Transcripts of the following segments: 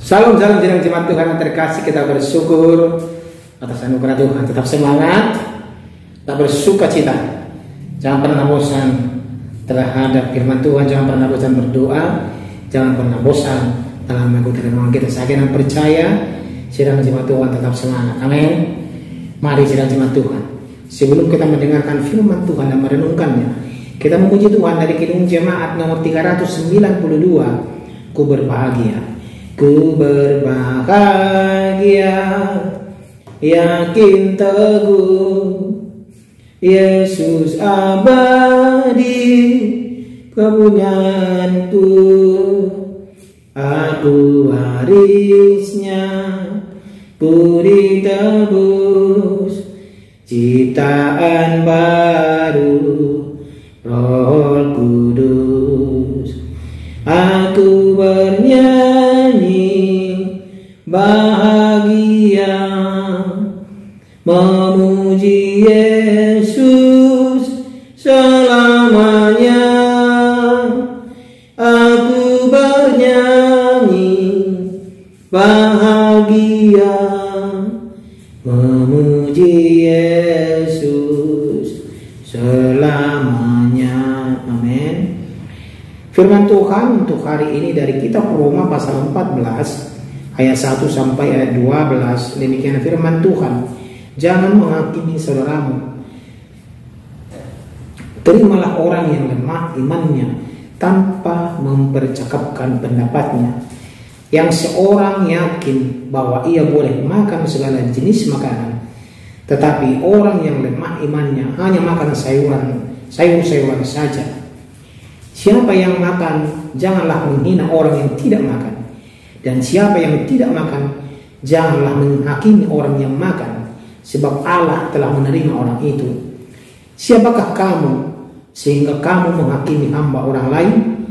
Salam sidang jemaat Tuhan yang terkasih, kita bersyukur atas anugerah Tuhan. Tetap semangat, tak bersuka cita, jangan pernah bosan terhadap firman Tuhan, jangan pernah bosan berdoa, jangan pernah bosan dalam mengikuti renungan kita. Saya dan percaya sidang jemaat Tuhan tetap semangat. Amin. Mari sidang jemaat Tuhan, sebelum kita mendengarkan firman Tuhan dan merenungkannya, kita memuji Tuhan dari Kidung Jemaat nomor 392. Ku berbahagia. Ku berbahagia, yakin teguh, Yesus abadi kepunyaanku. Aku warisnya, ku ditebus, ciptaan baru, Roh Kudus. Aku bernyanyi bahagia, memuji Yesus selamanya. Aku bernyanyi bahagia, memuji Yesus selamanya. Amin. Firman Tuhan untuk hari ini dari kitab Roma pasal 14 ayat 1 sampai ayat 12. Demikian firman Tuhan. Jangan menghakimi saudaramu. Terimalah orang yang lemah imannya tanpa mempercakapkan pendapatnya. Yang seorang yakin bahwa ia boleh makan segala jenis makanan, tetapi orang yang lemah imannya hanya makan sayur-sayuran saja. Siapa yang makan, janganlah menghina orang yang tidak makan. Dan siapa yang tidak makan, janganlah menghakimi orang yang makan, sebab Allah telah menerima orang itu. Siapakah kamu sehingga kamu menghakimi hamba orang lain?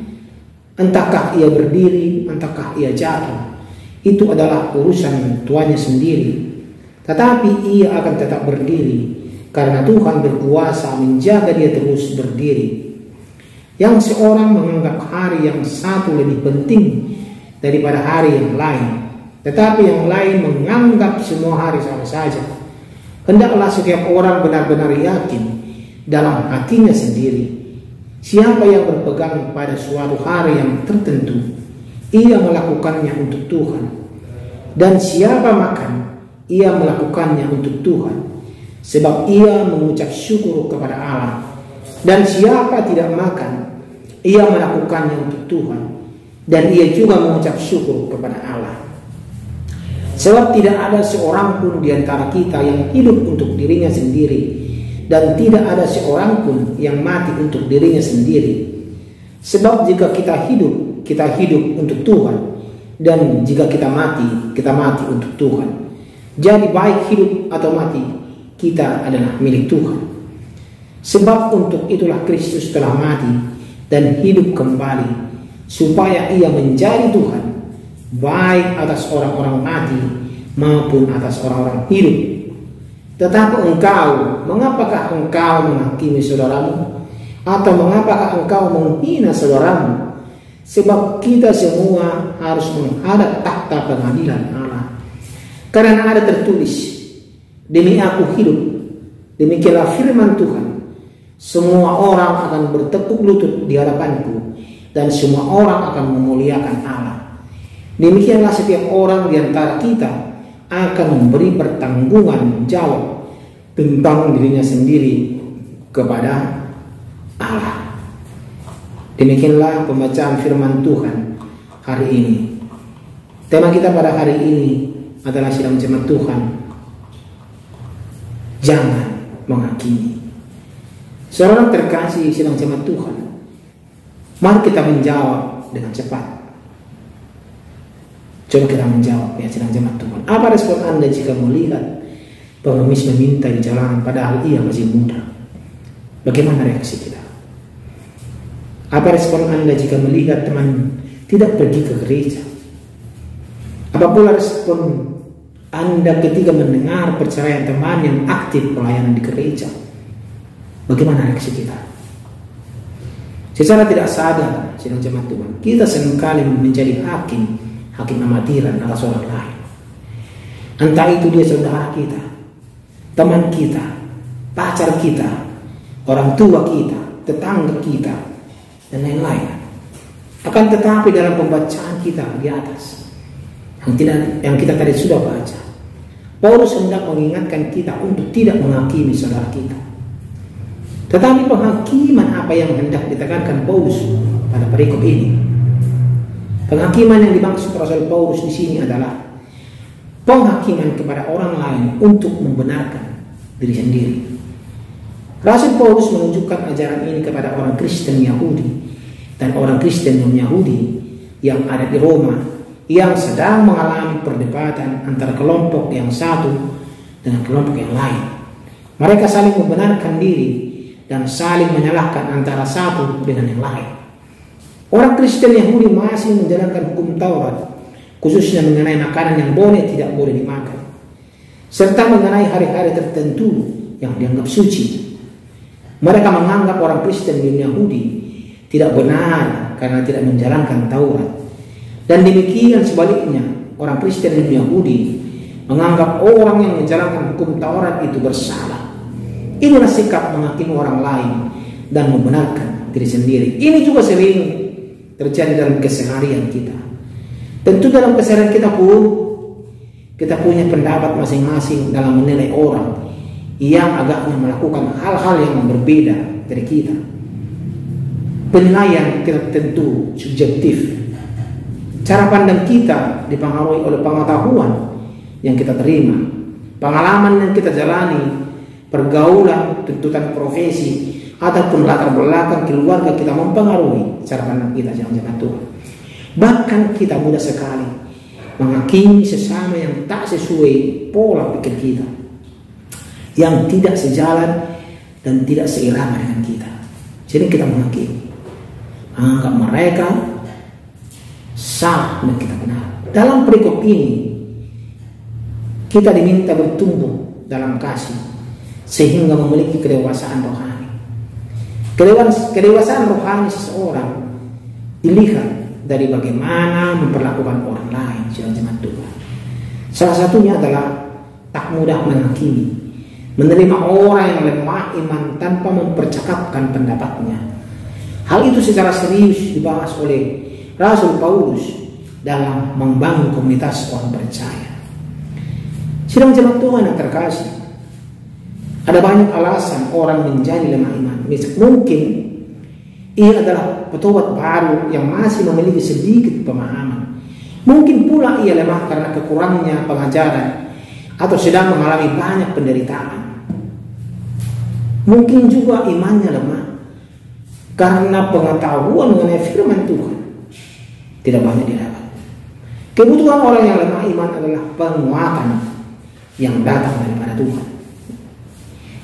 Entahkah ia berdiri, entahkah ia jatuh, itu adalah urusan tuannya sendiri. Tetapi ia akan tetap berdiri, karena Tuhan berkuasa menjaga dia terus berdiri. Yang seorang menganggap hari yang satu lebih penting daripada hari yang lain, tetapi yang lain menganggap semua hari sama saja. Hendaklah setiap orang benar-benar yakin dalam hatinya sendiri. Siapa yang berpegang pada suatu hari yang tertentu, ia melakukannya untuk Tuhan. Dan siapa makan, ia melakukannya untuk Tuhan, sebab ia mengucap syukur kepada Allah. Dan siapa tidak makan, ia melakukannya untuk Tuhan, dan ia juga mengucap syukur kepada Allah. Sebab tidak ada seorang pun di antara kita yang hidup untuk dirinya sendiri, dan tidak ada seorang pun yang mati untuk dirinya sendiri. Sebab jika kita hidup untuk Tuhan, dan jika kita mati untuk Tuhan. Jadi baik hidup atau mati, kita adalah milik Tuhan. Sebab untuk itulah Kristus telah mati dan hidup kembali, supaya ia menjadi Tuhan, baik atas orang-orang mati maupun atas orang-orang hidup. Tetapi engkau, mengapakah engkau menghakimi saudaramu? Atau mengapakah engkau menghina saudaramu? Sebab kita semua harus menghadap takhta pengadilan Allah. Karena ada tertulis, demi aku hidup, demikianlah firman Tuhan, semua orang akan bertekuk lutut di hadapanku, dan semua orang akan memuliakan Allah. Demikianlah setiap orang di antara kita akan memberi pertanggungan jawab tentang dirinya sendiri kepada Allah. Demikianlah pembacaan firman Tuhan hari ini. Tema kita pada hari ini adalah sidang jemaat Tuhan, jangan menghakimi. Saudara terkasih sidang jemaat Tuhan, mari kita menjawab dengan cepat. Coba kita menjawab ya sidang jemaat Tuhan. Apa respon Anda jika melihat pengemis meminta di jalanan padahal ia masih muda? Bagaimana reaksi kita? Apa respon Anda jika melihat teman tidak pergi ke gereja? Apa pula respon Anda ketika mendengar perceraian teman yang aktif pelayanan di gereja? Bagaimana reaksi kita? Secara tidak sadar, sidang jemaat Tuhan, kita seringkali menjadi hakim hakim amatiran atas orang lain. Entah itu dia saudara kita, teman kita, pacar kita, orang tua kita, tetangga kita, dan lain-lain. Akan tetapi dalam pembacaan kita di atas yang kita tadi sudah baca, Paulus hendak mengingatkan kita untuk tidak menghakimi saudara kita. Tetapi penghakiman apa yang hendak ditekankan Paulus pada perikop ini? Penghakiman yang dimaksud Rasul Paulus di sini adalah penghakiman kepada orang lain untuk membenarkan diri sendiri. Rasul Paulus menunjukkan ajaran ini kepada orang Kristen Yahudi dan orang Kristen non-Yahudi yang ada di Roma, yang sedang mengalami perdebatan antara kelompok yang satu dengan kelompok yang lain. Mereka saling membenarkan diri dan saling menyalahkan antara satu dengan yang lain. Orang Kristen Yahudi masih menjalankan hukum Taurat, khususnya mengenai makanan yang boleh tidak boleh dimakan, serta mengenai hari-hari tertentu yang dianggap suci. Mereka menganggap orang Kristen Yahudi tidak benar karena tidak menjalankan Taurat. Dan demikian sebaliknya, orang Kristen Yahudi menganggap orang yang menjalankan hukum Taurat itu bersalah. Inilah sikap menghakimi orang lain dan membenarkan diri sendiri. Ini juga sering terjadi dalam keseharian kita. Tentu dalam keseharian kita pun kita punya pendapat masing-masing dalam menilai orang yang agaknya melakukan hal-hal yang berbeda dari kita. Penilaian kita tentu subjektif. Cara pandang kita dipengaruhi oleh pengetahuan yang kita terima, pengalaman yang kita jalani, pergaulan, tuntutan profesi, ataupun latar belakang keluarga kita mempengaruhi cara pandang kita jangan Tuhan. Bahkan kita mudah sekali menghakimi sesama yang tak sesuai pola pikir kita, yang tidak sejalan dan tidak seirama dengan kita. Jadi kita menghakimi, anggap mereka salah dan kita benar. Dalam perikop ini kita diminta bertumbuh dalam kasih sehingga memiliki kedewasaan rohani. Kedewasaan rohani seseorang dilihat dari bagaimana memperlakukan orang lain, jemaat Tuhan. Salah satunya adalah tak mudah menghakimi, menerima orang yang lemah iman tanpa mempercakapkan pendapatnya. Hal itu secara serius dibahas oleh Rasul Paulus dalam membangun komunitas orang percaya. Sidang jemaat Tuhan yang terkasih, ada banyak alasan orang menjadi lemah iman. Mungkin ia adalah petobat baru yang masih memiliki sedikit pemahaman. Mungkin pula ia lemah karena kekurangnya pengajaran atau sedang mengalami banyak penderitaan. Mungkin juga imannya lemah karena pengetahuan mengenai firman Tuhan tidak banyak didapat. Kebutuhan orang yang lemah iman adalah penguatan yang datang daripada Tuhan.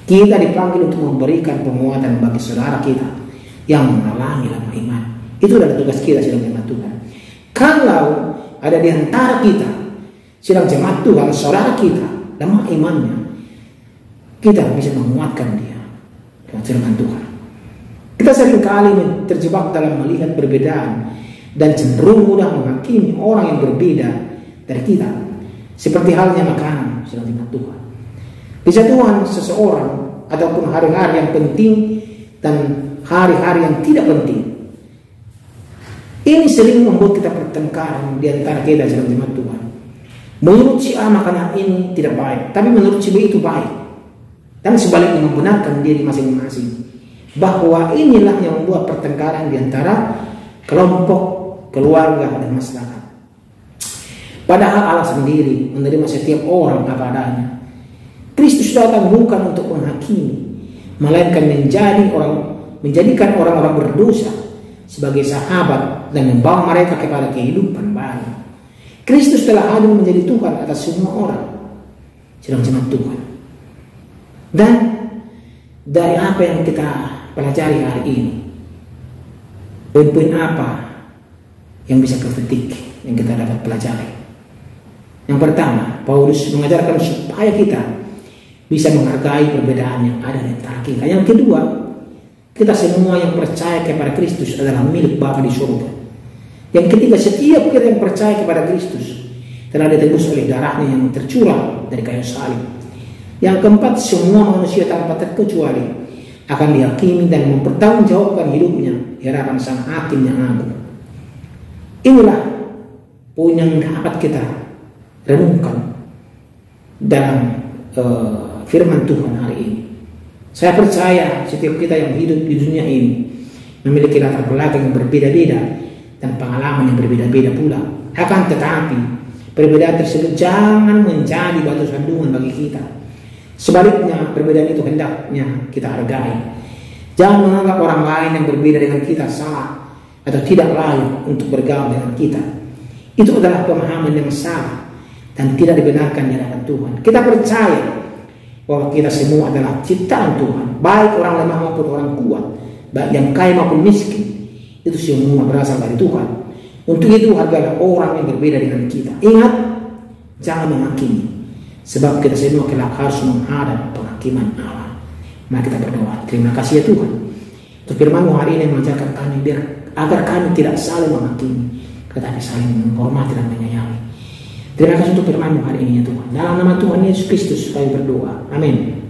Kita dipanggil untuk memberikan penguatan bagi saudara kita yang mengalami lemah iman. Itu adalah tugas kita sedang jemaat Tuhan. Kalau ada di antara kita sedang jemaat Tuhan, saudara kita lemah imannya, kita bisa menguatkan dia dengan firman Tuhan. Kita seringkali terjebak dalam melihat perbedaan dan cenderung mudah menghakimi orang yang berbeda dari kita, seperti halnya makanan sedang jemaat Tuhan. Kejatuhan seseorang ataupun hari-hari yang penting dan hari-hari yang tidak penting, ini sering membuat kita pertengkaran di antara kita dalam jemaat Tuhan. Menurut si A makanan ini tidak baik, tapi menurut si B itu baik, dan sebaliknya membenarkan diri masing-masing. Bahwa inilah yang membuat pertengkaran di antara kelompok, keluarga, dan masyarakat. Padahal Allah sendiri menerima setiap orang apa adanya. Kristus datang bukan untuk menghakimi, melainkan menjadikan orang-orang berdosa sebagai sahabat dan membawa mereka kepada kehidupan baru. Kristus telah hadir menjadi Tuhan atas semua orang, sedang jemaat Tuhan. Dan dari apa yang kita pelajari hari ini, poin-poin apa yang bisa kepetik yang kita dapat pelajari? Yang pertama, Paulus mengajarkan supaya kita bisa menghargai perbedaan yang ada di antara kita. Yang kedua, kita semua yang percaya kepada Kristus adalah milik Bapa di surga. Yang ketiga, setiap kita yang percaya kepada Kristus telah ditebus oleh darahnya yang tercurah dari kayu salib. Yang keempat, semua manusia tanpa terkecuali akan dihakimi dan mempertanggungjawabkan hidupnya di hadapan Sang Hakim yang agung. Inilah poin yang dapat kita renungkan dalam firman Tuhan hari ini. Saya percaya setiap kita yang hidup di dunia ini memiliki latar belakang yang berbeda-beda dan pengalaman yang berbeda-beda pula. Akan tetapi perbedaan tersebut jangan menjadi batu sandungan bagi kita. Sebaliknya, perbedaan itu hendaknya kita hargai. Jangan menganggap orang lain yang berbeda dengan kita salah atau tidak layak untuk bergaul dengan kita. Itu adalah pemahaman yang salah dan tidak dibenarkan di hadapan Tuhan. Kita percaya bahwa kita semua adalah ciptaan Tuhan, baik orang lemah maupun orang kuat, baik yang kaya maupun miskin. Itu semua berasal dari Tuhan. Untuk itu hargailah orang yang berbeda dengan kita. Ingat, jangan menghakimi, sebab kita semua kelak harus menghadap penghakiman Allah. Mari kita berdoa. Terima kasih ya Tuhan untuk firman-Mu hari ini mengajarkan kami agar kami tidak saling menghakimi, tetapi saling menghormati dan menyayangi. Terima kasih untuk firman-Mu hari ini ya Tuhan. Dalam nama Tuhan Yesus Kristus kami berdoa. Amin.